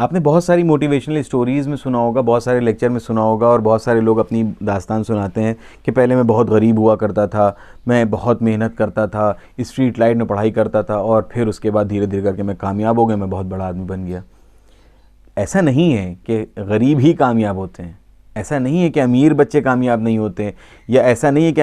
आपने बहुत सारी मोटिवेशनल स्टोरीज़ में सुना होगा, बहुत सारे लेक्चर में सुना होगा, और बहुत सारे लोग अपनी दास्तान सुनाते हैं कि पहले मैं बहुत गरीब हुआ करता था, मैं बहुत मेहनत करता था, स्ट्रीट लाइट में पढ़ाई करता था, और फिर उसके बाद धीरे धीरे करके मैं कामयाब हो गया, मैं बहुत बड़ा आदमी बन गया। ऐसा नहीं है कि गरीब ही कामयाब होते हैं, ऐसा नहीं है कि अमीर बच्चे कामयाब नहीं होते हैं, या ऐसा नहीं है कि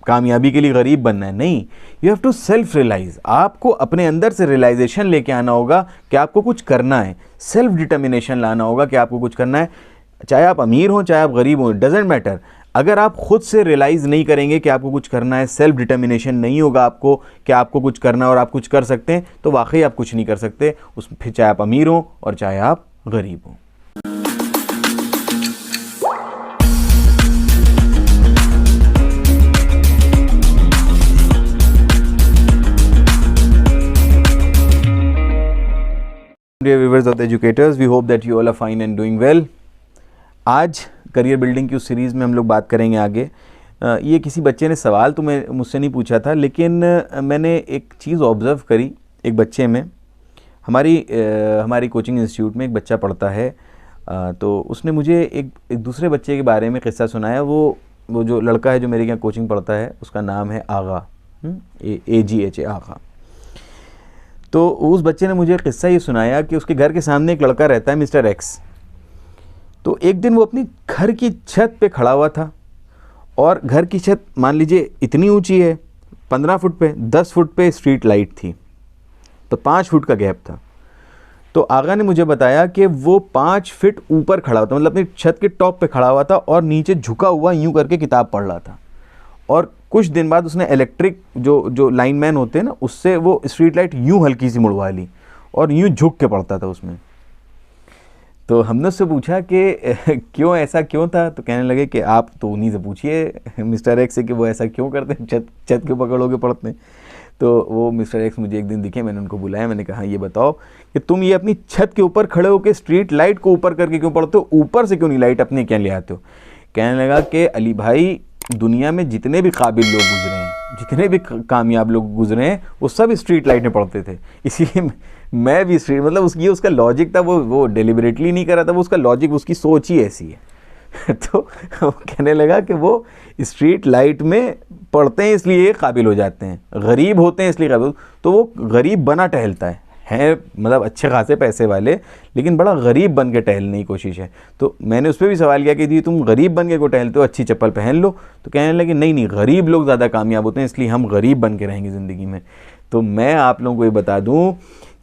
कामयाबी के लिए गरीब बनना है। नहीं, you have to self realise. आपको अपने अंदर से रियलाइजेशन लेके आना होगा कि आपको कुछ करना है, सेल्फ डिटर्मिनेशन लाना होगा कि आपको कुछ करना है। चाहे आप अमीर हों, चाहे आप गरीब हों, डजेंट मैटर। अगर आप खुद से रियलाइज़ नहीं करेंगे कि आपको कुछ करना है, सेल्फ डिटर्मिनेशन नहीं होगा आपको कि आपको कुछ करना है और आप कुछ कर सकते हैं, तो वाकई आप कुछ नहीं कर सकते उस, फिर चाहे आप अमीर हों और चाहे आप गरीब हों। Dear viewers of the educators, we hope that you all are fine and doing well. आज करियर बिल्डिंग की उस सीरीज़ में हम लोग बात करेंगे आगे। ये किसी बच्चे ने सवाल तो मुझसे नहीं पूछा था, लेकिन मैंने एक चीज़ ऑब्ज़र्व करी एक बच्चे में। हमारी कोचिंग इंस्टीट्यूट में एक बच्चा पढ़ता है, तो उसने मुझे एक दूसरे बच्चे के बारे में क़िस्सा सुनाया। वो जो लड़का है जो मेरे यहाँ कोचिंग पढ़ता है, उसका नाम है आगा, AGHA, आगा। तो उस बच्चे ने मुझे क़िस्सा ये सुनाया कि उसके घर के सामने एक लड़का रहता है, मिस्टर एक्स। तो एक दिन वो अपनी घर की छत पे खड़ा हुआ था, और घर की छत मान लीजिए इतनी ऊंची है, 15 फुट पे, 10 फुट पे स्ट्रीट लाइट थी, तो 5 फुट का गैप था। तो आगा ने मुझे बताया कि वो 5 फीट ऊपर खड़ा था, मतलब अपनी छत के टॉप पे खड़ा हुआ था, और नीचे झुका हुआ यूँ करके किताब पढ़ रहा था। और कुछ दिन बाद उसने इलेक्ट्रिक जो लाइनमैन होते हैं ना, उससे वो स्ट्रीट लाइट यूँ हल्की सी मुड़वा ली, और यूँ झुक के पड़ता था उसमें। तो हमने उससे पूछा कि क्यों, ऐसा क्यों था? तो कहने लगे कि आप तो उन्हीं से पूछिए मिस्टर एक्स से कि वो ऐसा क्यों करते हैं, छत के पकड़ोगे पढ़ते हैं। तो वो मिस्टर एक्स मुझे एक दिन दिखे, मैंने उनको बुलाया, मैंने कहा ये बताओ कि तुम ये अपनी छत के ऊपर खड़े होकर स्ट्रीट लाइट को ऊपर करके क्यों पढ़ते हो, ऊपर से क्यों नहीं लाइट अपने क्या ले आते हो? कहने लगा कि अली भाई, दुनिया में जितने भी काबिल लोग गुजरे हैं, जितने भी कामयाब लोग गुजरे हैं, वो सब स्ट्रीट लाइट में पढ़ते थे, इसीलिए मैं भी स्ट्रीट, मतलब उसका लॉजिक था, वो डेलिबरेटली नहीं कर रहा था, वो उसका लॉजिक, उसकी सोच ही ऐसी है। तो वो कहने लगा कि वो स्ट्रीट लाइट में पढ़ते हैं इसलिए काबिल हो जाते हैं, गरीब होते हैं इसलिए काबिल। तो वो गरीब बना टहलता है मतलब अच्छे खासे पैसे वाले, लेकिन बड़ा गरीब बन के टहलने की कोशिश है। तो मैंने उस पर भी सवाल किया कि दी तुम गरीब बन के को टहलते हो, अच्छी चप्पल पहन लो। तो कहने लगे नहीं, गरीब लोग ज़्यादा कामयाब होते हैं, इसलिए हम गरीब बन के रहेंगे ज़िंदगी में। तो मैं आप लोगों को ये बता दूँ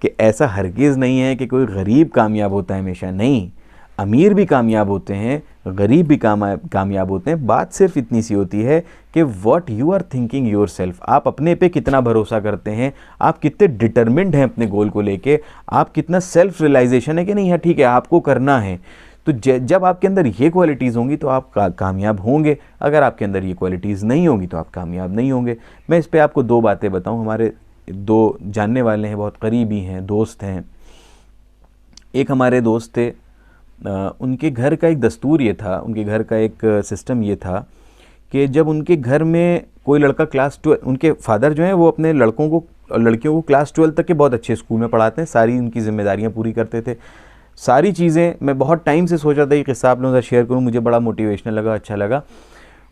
कि ऐसा हरगिज़ नहीं है कि कोई गरीब कामयाब होता है हमेशा, नहीं, अमीर भी कामयाब होते हैं, गरीब भी कामयाब होते हैं। बात सिर्फ इतनी सी होती है कि what you are thinking yourself, आप अपने पे कितना भरोसा करते हैं, आप कितने डिटरमिन्ड हैं अपने गोल को लेके, आप कितना सेल्फ रियलाइजेशन है कि नहीं, हाँ ठीक है आपको करना है। तो जब आपके अंदर ये क्वालिटीज़ होंगी तो आप कामयाब होंगे, अगर आपके अंदर ये क्वालिटीज़ नहीं होंगी तो आप कामयाब नहीं होंगे। मैं इस पर आपको 2 बातें बताऊँ। हमारे 2 जानने वाले हैं, बहुत करीबी हैं, दोस्त हैं। एक हमारे दोस्त थे, उनके घर का एक दस्तूर ये था, उनके घर का एक सिस्टम ये था कि जब उनके घर में कोई लड़का क्लास 12, उनके फादर जो हैं वो अपने लड़कियों को क्लास 12 तक के बहुत अच्छे स्कूल में पढ़ाते हैं, सारी उनकी जिम्मेदारियां पूरी करते थे, सारी चीज़ें। मैं बहुत टाइम से सोचा था ये किस्सा आप लोगों से शेयर करूं, मुझे बड़ा मोटिवेशनल लगा, अच्छा लगा।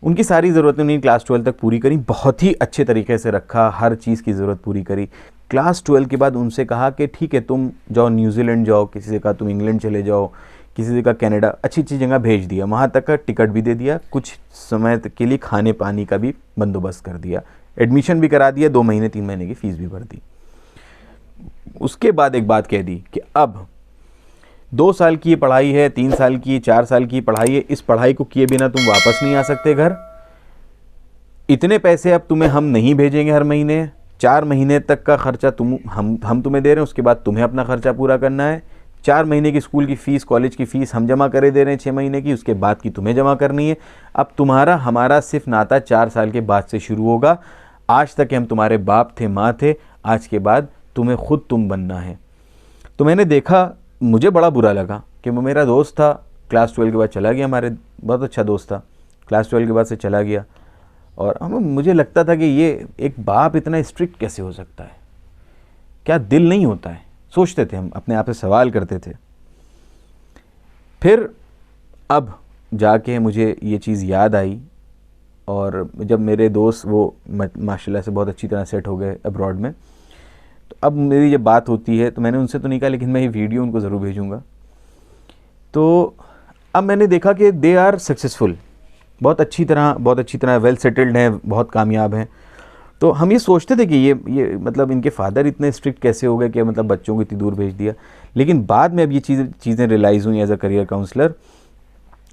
उनकी सारी ज़रूरतें उन्होंने क्लास 12 तक पूरी करी, बहुत ही अच्छे तरीके से रखा, हर चीज़ की ज़रूरत पूरी करी। क्लास 12 के बाद उनसे कहा कि ठीक है तुम जाओ न्यूजीलैंड जाओ, किसी से कहा तुम इंग्लैंड चले जाओ, किसी से कहा कनाडा, अच्छी अच्छी जगह भेज दिया, वहाँ तक का टिकट भी दे दिया, कुछ समय के लिए खाने पानी का भी बंदोबस्त कर दिया, एडमिशन भी करा दिया, 2 महीने 3 महीने की फ़ीस भी भर दी। उसके बाद एक बात कह दी कि अब 2 साल की पढ़ाई है, 3 साल की, 4 साल की पढ़ाई है, इस पढ़ाई को किए बिना तुम वापस नहीं आ सकते घर। इतने पैसे अब तुम्हें हम नहीं भेजेंगे हर महीने, 4 महीने तक का खर्चा हम तुम्हें दे रहे हैं, उसके बाद तुम्हें अपना खर्चा पूरा करना है। 4 महीने की स्कूल की फ़ीस, कॉलेज की फ़ीस हम जमा करे दे रहे हैं 6 महीने की, उसके बाद की तुम्हें जमा करनी है। अब तुम्हारा हमारा सिर्फ नाता 4 साल के बाद से शुरू होगा। आज तक हम तुम्हारे बाप थे, माँ थे, आज के बाद तुम्हें खुद तुम बनना है। तो मैंने देखा, मुझे बड़ा बुरा लगा कि वो मेरा दोस्त था, क्लास 12 के बाद चला गया, हमारे बहुत अच्छा दोस्त था, क्लास 12 के बाद से चला गया। और मुझे लगता था कि ये एक बाप इतना स्ट्रिक्ट कैसे हो सकता है, क्या दिल नहीं होता है? सोचते थे हम, अपने आप से सवाल करते थे। फिर अब जाके मुझे ये चीज़ याद आई, और जब मेरे दोस्त वो माशाल्लाह से बहुत अच्छी तरह सेट हो गए अब्रॉड में, तो अब मेरी जब बात होती है तो मैंने उनसे तो नहीं कहा, लेकिन मैं ये वीडियो उनको ज़रूर भेजूँगा। तो अब मैंने देखा कि दे आर सक्सेसफुल, बहुत अच्छी तरह वेल सेटल्ड हैं, बहुत कामयाब हैं। तो हम ये सोचते थे कि ये मतलब इनके फादर इतने स्ट्रिक्ट कैसे हो गए कि मतलब बच्चों को इतनी दूर भेज दिया। लेकिन बाद में अब ये चीज़ें रियलाइज़ हुई एज अ करियर काउंसलर।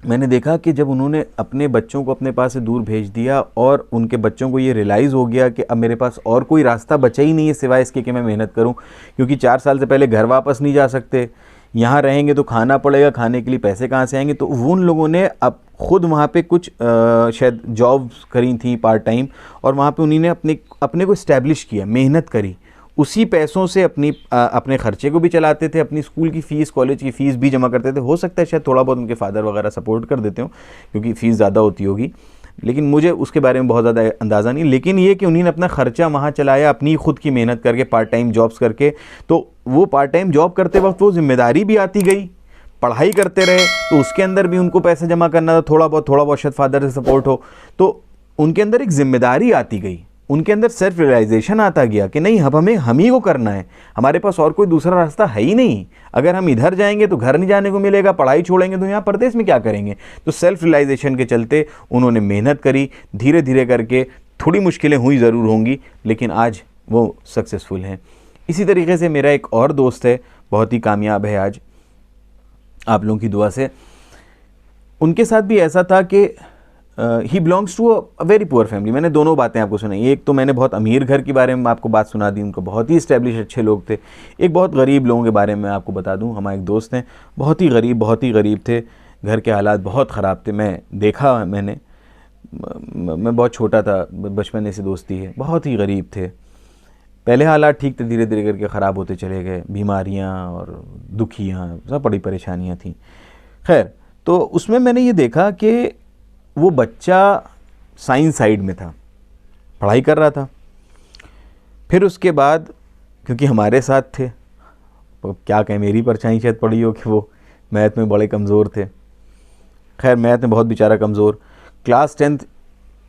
मैंने देखा कि जब उन्होंने अपने बच्चों को अपने पास से दूर भेज दिया और उनके बच्चों को ये रियलाइज़ हो गया कि अब मेरे पास और कोई रास्ता बचा ही नहीं है सिवाय इसके कि मैं मेहनत करूं, क्योंकि 4 साल से पहले घर वापस नहीं जा सकते, यहाँ रहेंगे तो खाना पड़ेगा, खाने के लिए पैसे कहाँ से आएंगे। तो वो उन लोगों ने अब ख़ुद वहाँ पे कुछ शायद जॉब्स करी थी पार्ट टाइम, और वहाँ पे उन्होंने अपने को इस्टेब्लिश किया, मेहनत करी, उसी पैसों से अपने ख़र्चे को भी चलाते थे, अपनी स्कूल की फ़ीस, कॉलेज की फ़ीस भी जमा करते थे। हो सकता है शायद थोड़ा बहुत उनके फादर वगैरह सपोर्ट कर देते हो क्योंकि फ़ीस ज़्यादा होती होगी, लेकिन मुझे उसके बारे में बहुत ज़्यादा अंदाज़ा नहीं। लेकिन ये कि उन्होंने अपना ख़र्चा वहाँ चलाया अपनी खुद की मेहनत करके, पार्ट टाइम जॉब्स करके। तो वो पार्ट टाइम जॉब करते वक्त वो ज़िम्मेदारी भी आती गई, पढ़ाई करते रहे, तो उसके अंदर भी उनको पैसे जमा करना था, थोड़ा बहुत शायद फादर से सपोर्ट हो, तो उनके अंदर एक ज़िम्मेदारी आती गई, उनके अंदर सेल्फ रियलाइजेशन आता गया कि नहीं, अब हमें हम ही को करना है, हमारे पास और कोई दूसरा रास्ता है ही नहीं। अगर हम इधर जाएंगे तो घर नहीं जाने को मिलेगा, पढ़ाई छोड़ेंगे तो यहाँ परदेश में क्या करेंगे। तो सेल्फ रियलाइजेशन के चलते उन्होंने मेहनत करी, धीरे धीरे करके, थोड़ी मुश्किलें हुई ज़रूर होंगी, लेकिन आज वो सक्सेसफुल हैं। इसी तरीके से मेरा एक और दोस्त है, बहुत ही कामयाब है आज आप लोगों की दुआ से। उनके साथ भी ऐसा था कि he belongs to a very poor family. मैंने दोनों बातें आपको सुनाई, एक तो मैंने बहुत अमीर घर के बारे में आपको बात सुना दी, उनको बहुत ही इस्टेब्लिश अच्छे लोग थे। एक बहुत गरीब लोगों के बारे में आपको बता दूं, हमारे एक दोस्त हैं, बहुत ही गरीब थे, घर के हालात बहुत ख़राब थे। मैं बहुत छोटा था, बचपन से दोस्ती है, बहुत ही गरीब थे। पहले हालात ठीक थे, धीरे धीरे करके ख़राब होते चले गए, बीमारियाँ और दुखियाँ, सब बड़ी परेशानियाँ थीं। खैर, तो उसमें मैंने ये देखा कि वो बच्चा साइंस साइड में था, पढ़ाई कर रहा था। फिर उसके बाद क्योंकि हमारे साथ थे, तो क्या कहें, मेरी परछाई शायद पड़ी हो कि वो मैथ में बड़े कमज़ोर थे। खैर, मैथ में बहुत बेचारा कमज़ोर, क्लास 10th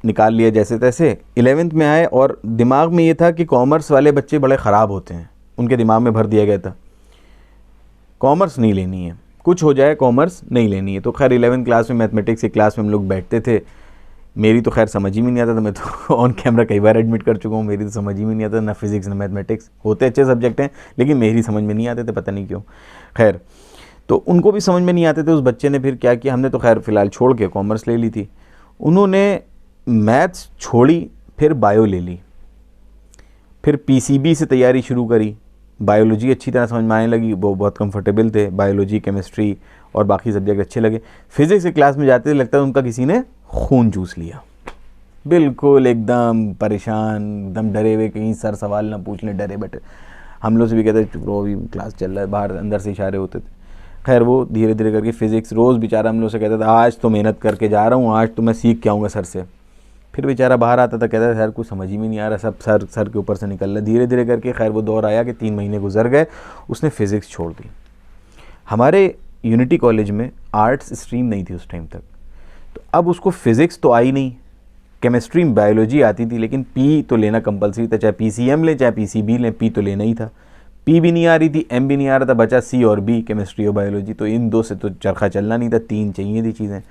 निकाल लिया जैसे तैसे, 11th में आए, और दिमाग में ये था कि कॉमर्स वाले बच्चे बड़े ख़राब होते हैं, उनके दिमाग में भर दिया गया था कॉमर्स नहीं लेनी है, कुछ हो जाए कॉमर्स नहीं लेनी है। तो खैर 11th क्लास में मैथमेटिक्स की क्लास में हम लोग बैठते थे, मेरी तो खैर समझ ही में नहीं आता था, मैं तो ऑन कैमरा कई बार एडमिट कर चुका हूँ, मेरी तो समझ ही में नहीं आता, ना फिज़िक्स ना मैथमेटिक्स, होते अच्छे सब्जेक्ट हैं लेकिन मेरी समझ में नहीं आते थे, पता नहीं क्यों। खैर, तो उनको भी समझ में नहीं आते थे। उस बच्चे ने फिर क्या किया, हमने तो खैर फ़िलहाल छोड़ के कॉमर्स ले ली थी, उन्होंने मैथ्स छोड़ी, फिर बायो ले ली, फिर पीसीबी से तैयारी शुरू करी। बायोलॉजी अच्छी तरह समझ में आने लगी, वो बहुत कंफर्टेबल थे, बायोलॉजी, केमिस्ट्री और बाकी सब्जेक्ट अच्छे लगे। फिज़िक्स की क्लास में जाते लगता था उनका किसी ने खून चूस लिया, बिल्कुल एकदम परेशान, एकदम डरे हुए, कहीं सर सवाल ना पूछ लें, डरे बैठे। हम लोग से भी कहते चुप रहो, अभी क्लास चल रहा है, बाहर अंदर से इशारे होते थे। खैर, वो धीरे धीरे करके फ़िज़िक्स रोज़ बेचारा हम लोग से कहता था, आज तो मेहनत करके जा रहा हूँ, आज तो मैं सीख के आऊँगा सर से। फिर बेचारा बाहर आता था, कहता था सर कुछ समझ ही में नहीं आ रहा, सब सर के ऊपर से निकल रहा है। धीरे धीरे करके खैर वो दौर आया कि 3 महीने गुजर गए, उसने फ़िज़िक्स छोड़ दी। हमारे यूनिटी कॉलेज में आर्ट्स स्ट्रीम नहीं थी उस टाइम तक, तो अब उसको फ़िज़िक्स तो आई नहीं, केमिस्ट्री बायोलॉजी आती थी, लेकिन पी तो लेना कंपलसरी था, चाहे पीसीएम लें चाहे पीसीबी लें, पी तो लेना ही था। पी भी नहीं आ रही थी, एम भी नहीं आ रहा था, बचा सी और बी, केमिस्ट्री और बायोलॉजी। तो इन दो से तो चरखा चलना नहीं था, 3 चाहिए थी चीज़ें।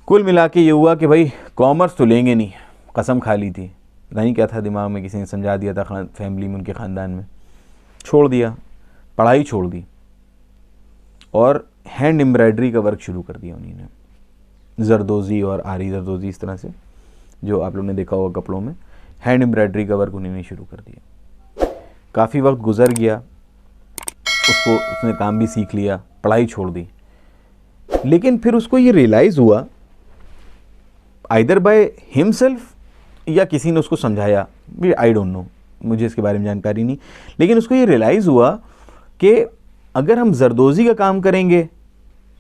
कुल मिला के ये हुआ कि भाई कॉमर्स तो लेंगे नहीं, कसम खा ली थी, नहीं क्या था दिमाग में, किसी ने समझा दिया था फैमिली में, उनके ख़ानदान में, छोड़ दिया, पढ़ाई छोड़ दी और हैंड एम्ब्रॉयडरी का वर्क शुरू कर दिया उन्होंने। जरदोज़ी और आरी जरदोज़ी, इस तरह से जो आप लोग ने देखा होगा कपड़ों में, हैंड एम्ब्रॉयडरी का वर्क उन्होंने शुरू कर दिया। काफ़ी वक्त गुजर गया, उसने काम भी सीख लिया, पढ़ाई छोड़ दी। लेकिन फिर उसको ये रियलाइज़ हुआ, आइदर बाय हिमसेल्फ या किसी ने उसको समझाया, आई डोंट नो, मुझे इसके बारे में जानकारी नहीं, लेकिन उसको ये रियलाइज़ हुआ कि अगर हम जरदोज़ी का काम करेंगे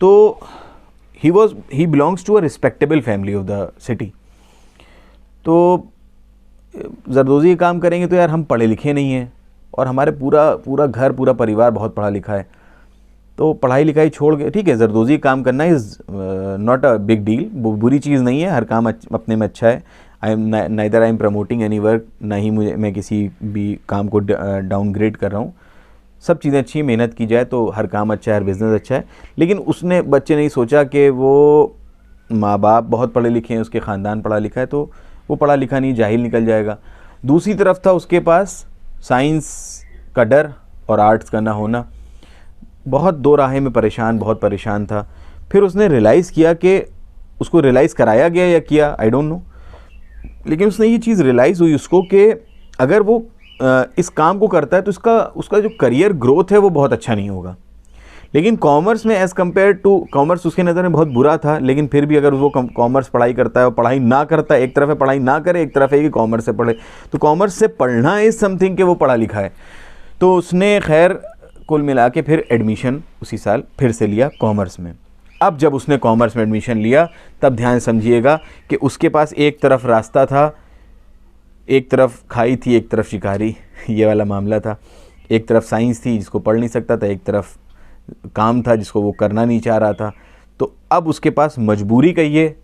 तो he belongs to a respectable family of the city, तो जरदोज़ी का काम करेंगे तो यार हम पढ़े लिखे नहीं हैं और हमारे पूरा घर, पूरा परिवार बहुत पढ़ा लिखा है, तो पढ़ाई लिखाई छोड़ के, ठीक है, जरदोज़ी काम करना is not a big deal, बुरी चीज़ नहीं है, हर काम अपने में अच्छा है। I am promoting any work, ना ही मैं किसी भी काम को डाउनग्रेड कर रहा हूँ। सब चीज़ें अच्छी हैं, मेहनत की जाए तो हर काम अच्छा है, हर बिज़नेस अच्छा है। लेकिन उसने बच्चे नहीं सोचा कि वो माँ बाप बहुत पढ़े लिखे हैं, उसके ख़ानदान पढ़ा लिखा है, तो वो पढ़ा लिखा नहीं, जाहिल निकल जाएगा। दूसरी तरफ था उसके पास साइंस का डर और आर्ट्स का ना होना। बहुत दो राहें में परेशान, बहुत परेशान था। फिर उसने रियलाइज़ किया कि, उसको रियलाइज़ कराया गया या किया आई डोंट नो, लेकिन उसने ये चीज़ रियलाइज़ हुई उसको कि अगर वो इस काम को करता है तो उसका जो करियर ग्रोथ है वो बहुत अच्छा नहीं होगा। लेकिन कॉमर्स में एज़ कम्पेयर टू, कॉमर्स उसके नज़र में बहुत बुरा था, लेकिन फिर भी अगर वो कॉमर्स पढ़ाई करता है और पढ़ाई ना करता है, एक तरफ है पढ़ाई ना करे, एक तरफ है कि कॉमर्स से पढ़े, तो कॉमर्स से पढ़ना इज़ समथिंग कि वो पढ़ा लिखा है। तो उसने खैर कुल मिला के फिर एडमिशन उसी साल फिर से लिया कॉमर्स में। अब जब उसने कॉमर्स में एडमिशन लिया तब ध्यान समझिएगा कि उसके पास एक तरफ रास्ता था, एक तरफ खाई थी, एक तरफ शिकारी, ये वाला मामला था। एक तरफ साइंस थी जिसको पढ़ नहीं सकता था, एक तरफ काम था जिसको वो करना नहीं चाह रहा था। तो अब उसके पास मजबूरी कहिए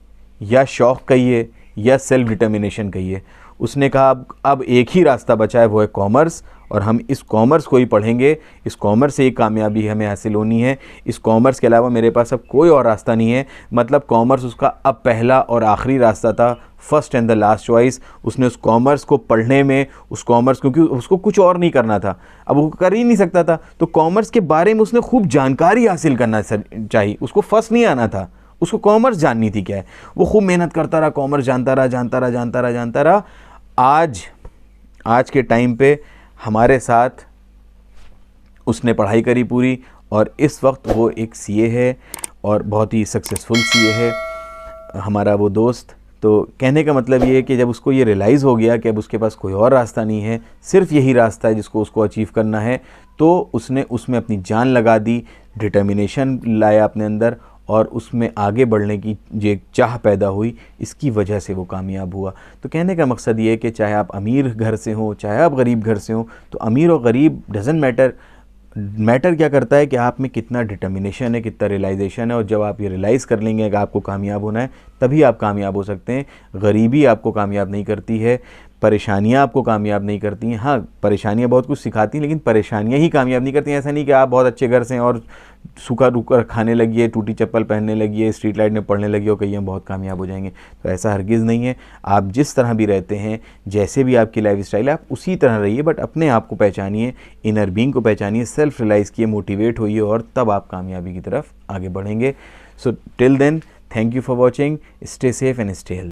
या शौक़ कहिए या सेल्फ डिटर्मिनेशन कहिए, उसने कहा अब एक ही रास्ता बचा है, वो है कॉमर्स, और हम इस कॉमर्स को ही पढ़ेंगे, इस कॉमर्स से एक कामयाबी हमें हासिल होनी है, इस कॉमर्स के अलावा मेरे पास अब कोई और रास्ता नहीं है। मतलब कॉमर्स उसका अब पहला और आखिरी रास्ता था, first and the last choice. उसने उस कॉमर्स को पढ़ने में, उस कॉमर्स, क्योंकि उसको कुछ और नहीं करना था, अब वो कर ही नहीं सकता था, तो कॉमर्स के बारे में उसने खूब जानकारी हासिल करना चाहिए। उसको फर्स्ट नहीं आना था, उसको कॉमर्स जाननी थी क्या है। वो खूब मेहनत करता रहा, कॉमर्स जानता रहा। आज के टाइम पे हमारे साथ उसने पढ़ाई करी पूरी, और इस वक्त वो एक सीए है और बहुत ही सक्सेसफुल सीए है हमारा वो दोस्त। तो कहने का मतलब ये है कि जब उसको ये रियलाइज़ हो गया कि अब उसके पास कोई और रास्ता नहीं है, सिर्फ यही रास्ता है जिसको उसको अचीव करना है, तो उसने उसमें अपनी जान लगा दी, डिटर्मिनेशन लाया अपने अंदर, और उसमें आगे बढ़ने की जो एक चाह पैदा हुई, इसकी वजह से वो कामयाब हुआ। तो कहने का मकसद ये है कि चाहे आप अमीर घर से हो, चाहे आप गरीब घर से हो, तो अमीर और गरीब डज़न्ट मैटर क्या करता है कि आप में कितना डिटर्मिनेशन है, कितना रियलाइजेशन है। और जब आप ये रियलाइज़ कर लेंगे कि आपको कामयाब होना है, तभी आप कामयाब हो सकते हैं। गरीबी आपको कामयाब नहीं करती है, परेशानियाँ आपको कामयाब नहीं करती हैं। हाँ, परेशानियाँ बहुत कुछ सिखाती हैं, लेकिन परेशानियाँ ही कामयाब नहीं करती हैं। ऐसा नहीं कि आप बहुत अच्छे घर से हैं और सूखा रुकर खाने लगिए, टूटी चप्पल पहनने लगिए, स्ट्रीट लाइट में पढ़ने लगिए और कहीं हम बहुत कामयाब हो जाएंगे। तो ऐसा हरगिज़ नहीं है। आप जिस तरह भी रहते हैं, जैसे भी आपकी लाइफ स्टाइल है, आप उसी तरह रहिए, बट अपने आप को पहचानिए, इनर बीइंग को पहचानिए, सेल्फ रियलाइज़ किए, मोटिवेट होइए, और तब आप कामयाबी की तरफ आगे बढ़ेंगे। So till then, thank you for watching, stay safe and stay healthy.